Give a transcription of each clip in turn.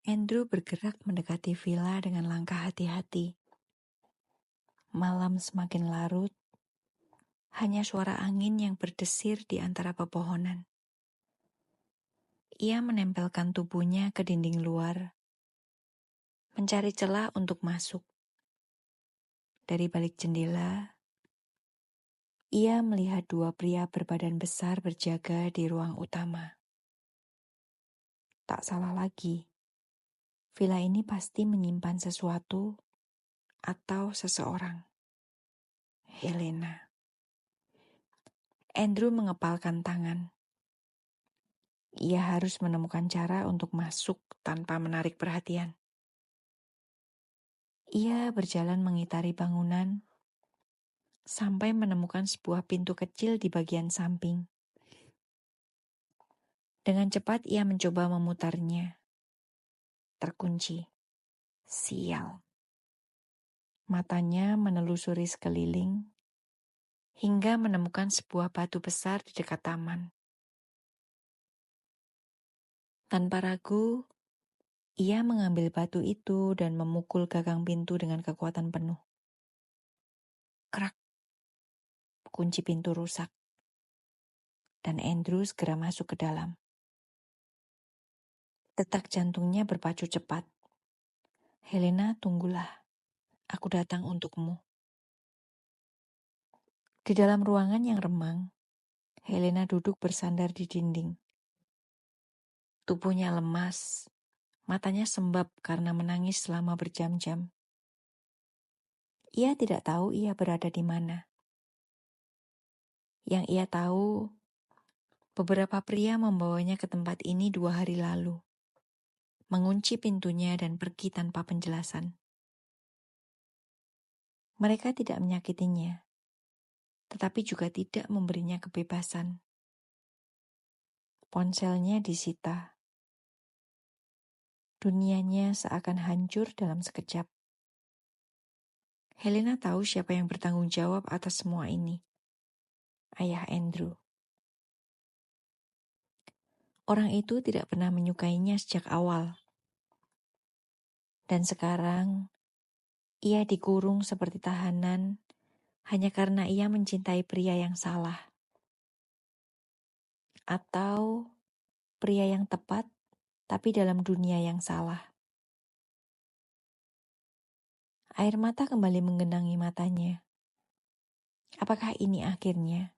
Andrew bergerak mendekati villa dengan langkah hati-hati. Malam semakin larut, hanya suara angin yang berdesir di antara pepohonan. Ia menempelkan tubuhnya ke dinding luar, mencari celah untuk masuk. Dari balik jendela, ia melihat dua pria berbadan besar berjaga di ruang utama. Tak salah lagi, villa ini pasti menyimpan sesuatu atau seseorang. Helena. Andrew mengepalkan tangan. Ia harus menemukan cara untuk masuk tanpa menarik perhatian. Ia berjalan mengitari bangunan sampai menemukan sebuah pintu kecil di bagian samping. Dengan cepat ia mencoba memutarnya. Terkunci. Sial. Matanya menelusuri sekeliling hingga menemukan sebuah batu besar di dekat taman. Tanpa ragu, ia mengambil batu itu dan memukul gagang pintu dengan kekuatan penuh. Krak. Kunci pintu rusak. Dan Andrew segera masuk ke dalam. Detak jantungnya berpacu cepat. Helena, tunggulah. Aku datang untukmu. Di dalam ruangan yang remang, Helena duduk bersandar di dinding. Tubuhnya lemas, matanya sembab karena menangis selama berjam-jam. Ia tidak tahu ia berada di mana. Yang ia tahu, beberapa pria membawanya ke tempat ini 2 hari lalu, mengunci pintunya dan pergi tanpa penjelasan. Mereka tidak menyakitinya, tetapi juga tidak memberinya kebebasan. Ponselnya disita. Dunianya seakan hancur dalam sekejap. Helena tahu siapa yang bertanggung jawab atas semua ini. Ayah Andrew. Orang itu tidak pernah menyukainya sejak awal. Dan sekarang, ia dikurung seperti tahanan hanya karena ia mencintai pria yang salah. Atau pria yang tepat, tapi dalam dunia yang salah. Air mata kembali menggenangi matanya. Apakah ini akhirnya?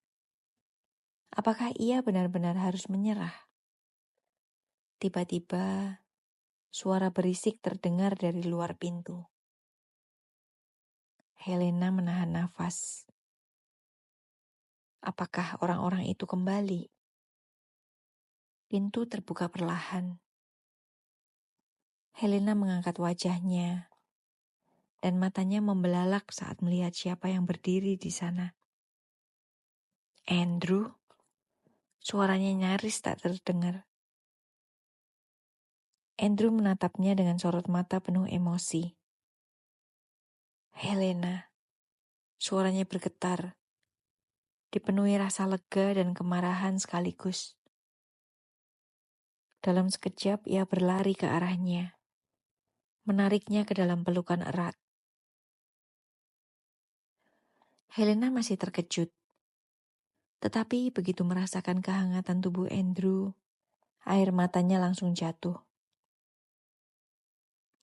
Apakah ia benar-benar harus menyerah? Tiba-tiba, suara berisik terdengar dari luar pintu. Helena menahan nafas. Apakah orang-orang itu kembali? Pintu terbuka perlahan. Helena mengangkat wajahnya, dan matanya membelalak saat melihat siapa yang berdiri di sana. Andrew? Suaranya nyaris tak terdengar. Andrew menatapnya dengan sorot mata penuh emosi. Helena. Suaranya bergetar, dipenuhi rasa lega dan kemarahan sekaligus. Dalam sekejap ia berlari ke arahnya, menariknya ke dalam pelukan erat. Helena masih terkejut. Tetapi begitu merasakan kehangatan tubuh Andrew, air matanya langsung jatuh.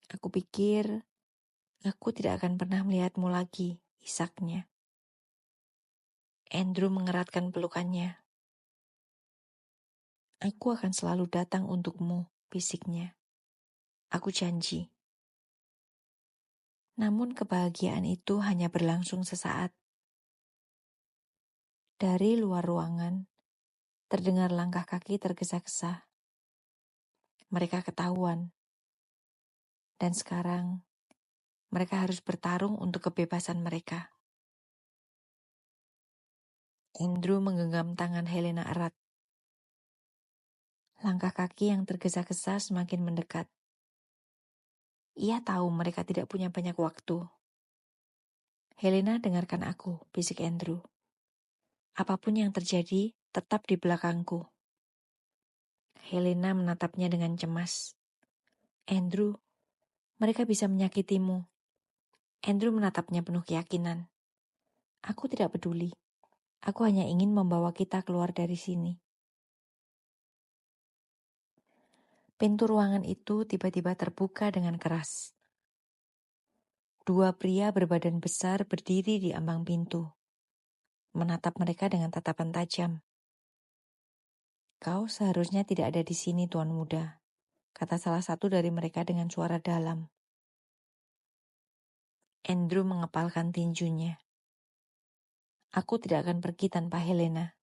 Aku pikir, aku tidak akan pernah melihatmu lagi, isaknya. Andrew mengeratkan pelukannya. Aku akan selalu datang untukmu, bisiknya. Aku janji. Namun kebahagiaan itu hanya berlangsung sesaat. Dari luar ruangan, terdengar langkah kaki tergesa-gesa. Mereka ketahuan. Dan sekarang, mereka harus bertarung untuk kebebasan mereka. Andrew menggenggam tangan Helena erat. Langkah kaki yang tergesa-gesa semakin mendekat. Ia tahu mereka tidak punya banyak waktu. Helena, dengarkan aku, bisik Andrew. Apapun yang terjadi, tetap di belakangku. Helena menatapnya dengan cemas. Andrew, mereka bisa menyakitimu. Andrew menatapnya penuh keyakinan. Aku tidak peduli. Aku hanya ingin membawa kita keluar dari sini. Pintu ruangan itu tiba-tiba terbuka dengan keras. Dua pria berbadan besar berdiri di ambang pintu, menatap mereka dengan tatapan tajam. Kau seharusnya tidak ada di sini, Tuan Muda, kata salah satu dari mereka dengan suara dalam. Andrew mengepalkan tinjunya. Aku tidak akan pergi tanpa Helena.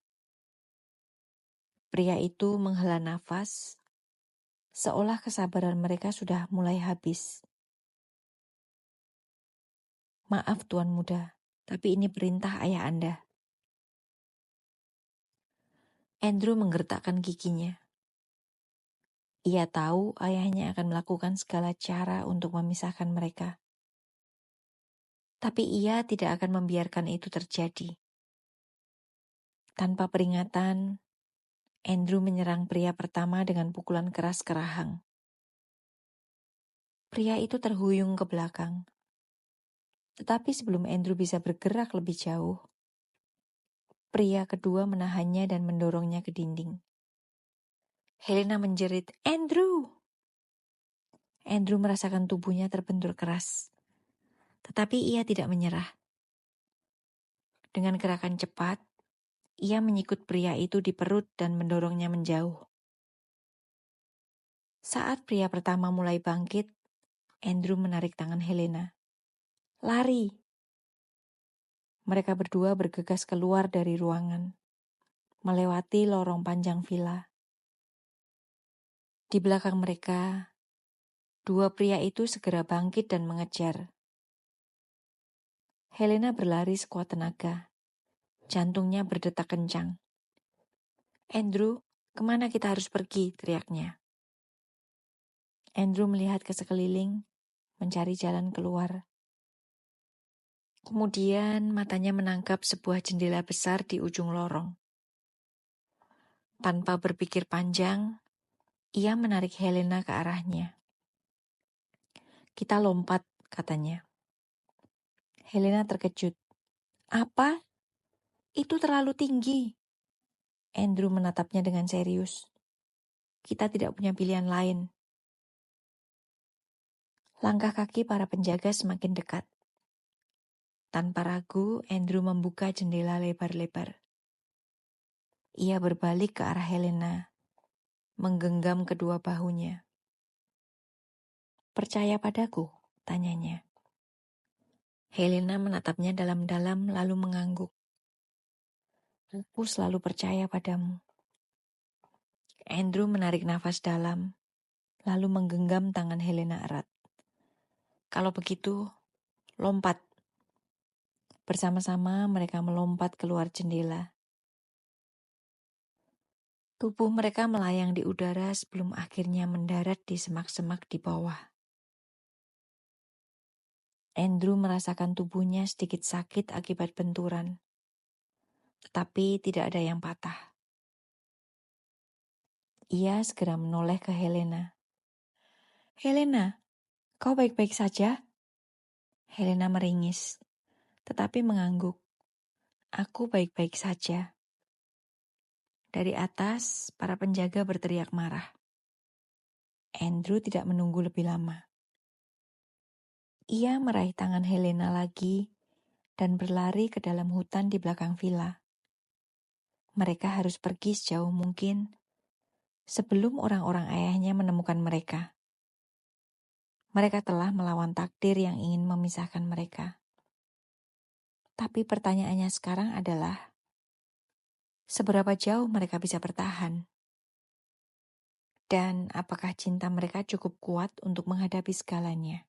Pria itu menghela nafas, seolah kesabaran mereka sudah mulai habis. Maaf, Tuan Muda, tapi ini perintah ayah Anda. Andrew menggertakkan giginya. Ia tahu ayahnya akan melakukan segala cara untuk memisahkan mereka. Tapi ia tidak akan membiarkan itu terjadi. Tanpa peringatan, Andrew menyerang pria pertama dengan pukulan keras ke rahang. Pria itu terhuyung ke belakang. Tetapi sebelum Andrew bisa bergerak lebih jauh, pria kedua menahannya dan mendorongnya ke dinding. Helena menjerit, "Andrew!" Andrew merasakan tubuhnya terbentur keras. Tetapi ia tidak menyerah. Dengan gerakan cepat, ia menyikut pria itu di perut dan mendorongnya menjauh. Saat pria pertama mulai bangkit, Andrew menarik tangan Helena. "Lari!" Mereka berdua bergegas keluar dari ruangan, melewati lorong panjang villa. Di belakang mereka, dua pria itu segera bangkit dan mengejar. Helena berlari sekuat tenaga. Jantungnya berdetak kencang. "Andrew, kemana kita harus pergi?" teriaknya. Andrew melihat ke sekeliling, mencari jalan keluar. Kemudian matanya menangkap sebuah jendela besar di ujung lorong. Tanpa berpikir panjang, ia menarik Helena ke arahnya. "Kita lompat," katanya. Helena terkejut. "Apa? Itu terlalu tinggi." Andrew menatapnya dengan serius. "Kita tidak punya pilihan lain." Langkah kaki para penjaga semakin dekat. Tanpa ragu, Andrew membuka jendela lebar-lebar. Ia berbalik ke arah Helena, menggenggam kedua bahunya. "Percaya padaku?" tanyanya. Helena menatapnya dalam-dalam lalu mengangguk. "Aku selalu percaya padamu." Andrew menarik nafas dalam, lalu menggenggam tangan Helena erat. "Kalau begitu, lompat." Bersama-sama mereka melompat keluar jendela. Tubuh mereka melayang di udara sebelum akhirnya mendarat di semak-semak di bawah. Andrew merasakan tubuhnya sedikit sakit akibat benturan, tetapi tidak ada yang patah. Ia segera menoleh ke Helena. "Helena, kau baik-baik saja?" Helena meringis, tetapi mengangguk. "Aku baik-baik saja." Dari atas, para penjaga berteriak marah. Andrew tidak menunggu lebih lama. Ia meraih tangan Helena lagi dan berlari ke dalam hutan di belakang villa. Mereka harus pergi sejauh mungkin sebelum orang-orang ayahnya menemukan mereka. Mereka telah melawan takdir yang ingin memisahkan mereka. Tapi pertanyaannya sekarang adalah, seberapa jauh mereka bisa bertahan? Dan apakah cinta mereka cukup kuat untuk menghadapi segalanya?